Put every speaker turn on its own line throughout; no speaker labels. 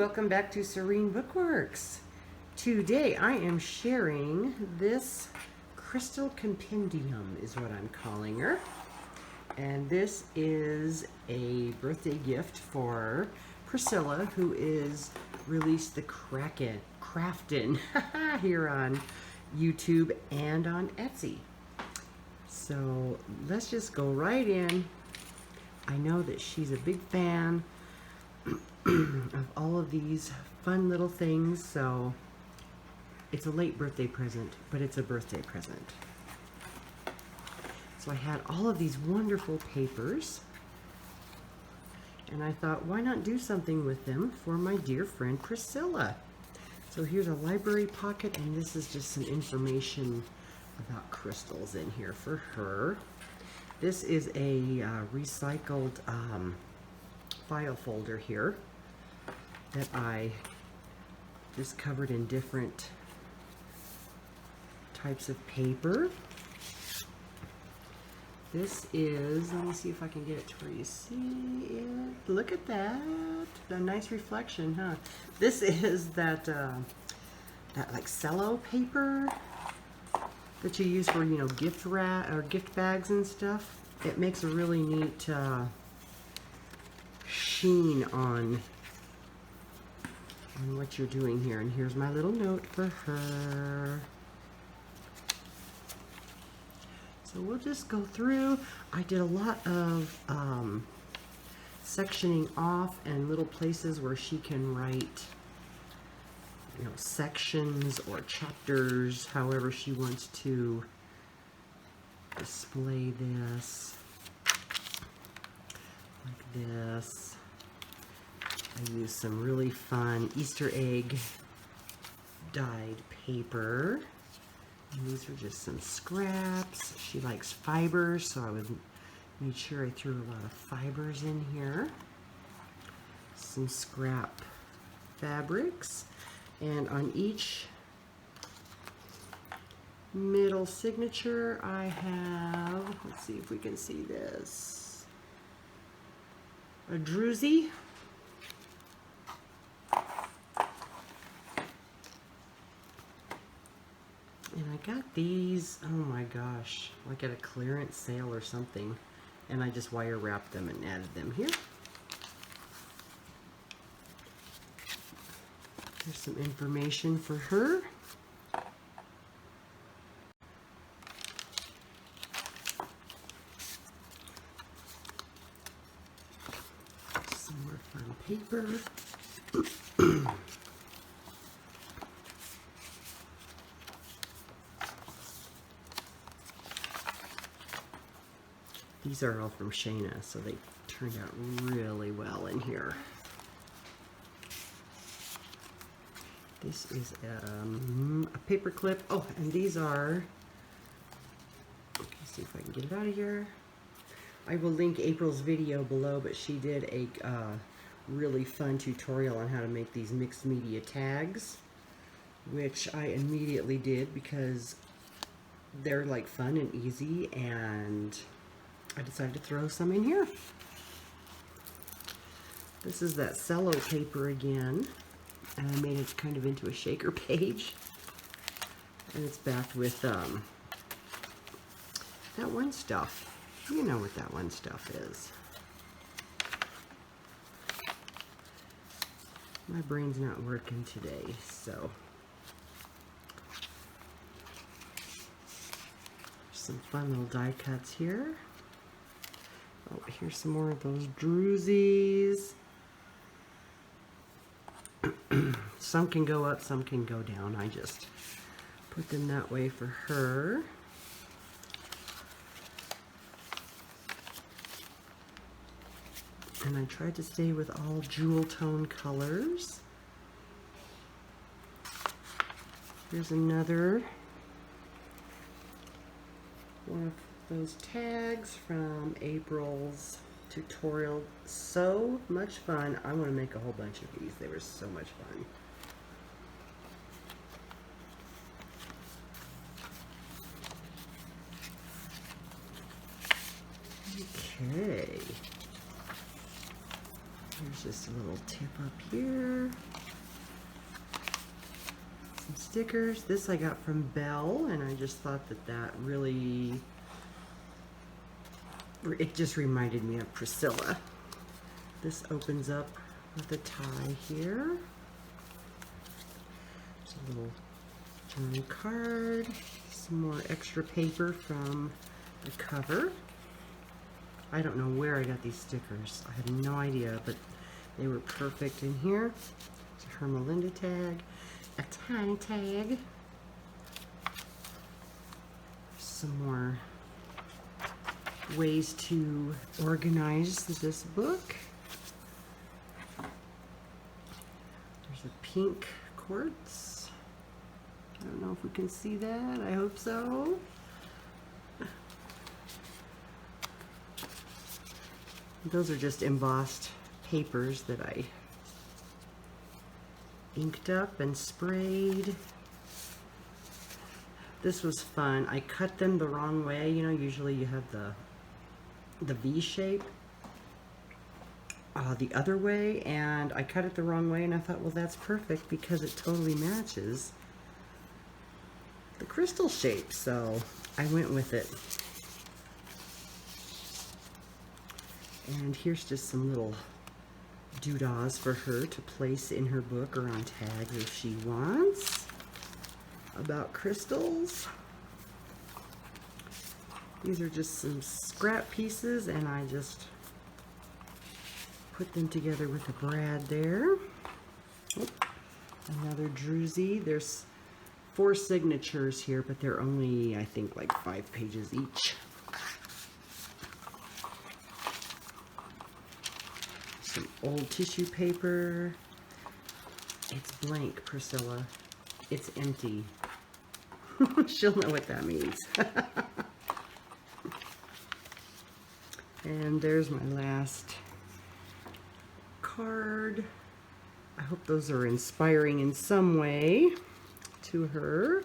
welcome back to Serene Bookworks. Today I am sharing this crystal compendium is what I'm calling her. And this is a birthday gift for Priscilla, who is ReleaseTheCraftin here on YouTube and on Etsy. So let's just go right in. I know that she's a big fan of all of these fun little things, so it's a late birthday present, but it's a birthday present. So I had all of these wonderful papers, and I thought, why not do something with them for my dear friend Priscilla? So here's a library pocket, and this is just some information about crystals in here for her. This is a recycled file folder here that I just covered in different types of paper. This is, let me see if I can get it to where you see it. Look at that, a nice reflection, huh? This is that like cello paper that you use for, you know, gift bags and stuff. It makes a really neat sheen on what you're doing here. And here's my little note for her. So we'll just go through. I did a lot of sectioning off and little places where she can write, you know, sections or chapters, however she wants to display this. Like this. I used some really fun Easter egg dyed paper. And these are just some scraps. She likes fibers, so I would make sure I threw a lot of fibers in here. Some scrap fabrics. And on each middle signature, I have, let's see if we can see this, a druzy. And I got these, oh my gosh, like at a clearance sale or something. And I just wire wrapped them and added them here. There's some information for her. Some more fun paper. These are all from Shayna, so they turned out really well in here. This is a paper clip. Oh, and these are, let's see if I can get it out of here. I will link April's video below, but she did a really fun tutorial on how to make these mixed media tags, which I immediately did because they're like fun and easy, and I decided to throw some in here. This is that cello paper again, and I made it kind of into a shaker page, and it's backed with that one stuff. You know what that one stuff is. My brain's not working today, so some fun little die cuts here. Oh, here's some more of those druzies. Some can go up, some can go down. I just put them that way for her. And I tried to stay with all jewel tone colors. Here's another one of those tags from April's tutorial. So much fun. I want to make a whole bunch of these. They were so much fun. Okay. Here's just a little tip up here. some stickers. This I got from Belle, and I just thought that that really, it just reminded me of Priscilla. This opens up with a tie here. There's a little journal card, some more extra paper from the cover. I don't know where I got these stickers. I have no idea, but they were perfect in here. It's a Hermelinda tag, a tiny tag, some more ways to organize this book. There's a pink quartz. I don't know if we can see that. I hope so. Those are just embossed papers that I inked up and sprayed. This was fun. I cut them the wrong way. You know, usually you have the V shape the other way, and I cut it the wrong way, and I thought, well, that's perfect because it totally matches the crystal shape, so I went with it. And here's just some little doodahs for her to place in her book or on tags if she wants about crystals. These are just some scrap pieces, and I just put them together with a brad there. Oh, another druzy. There's 4 signatures here, but they're only, I think, like 5 pages each. Some old tissue paper. It's blank, Priscilla. It's empty. She'll know what that means. And there's my last card. I hope those are inspiring in some way to her.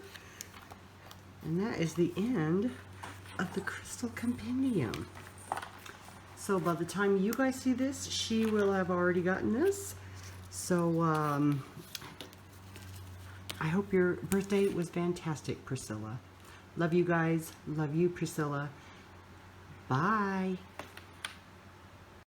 And that is the end of the Crystal Compendium. So by the time you guys see this, she will have already gotten this. So I hope your birthday was fantastic, Priscilla. Love you guys. Love you, Priscilla. Bye.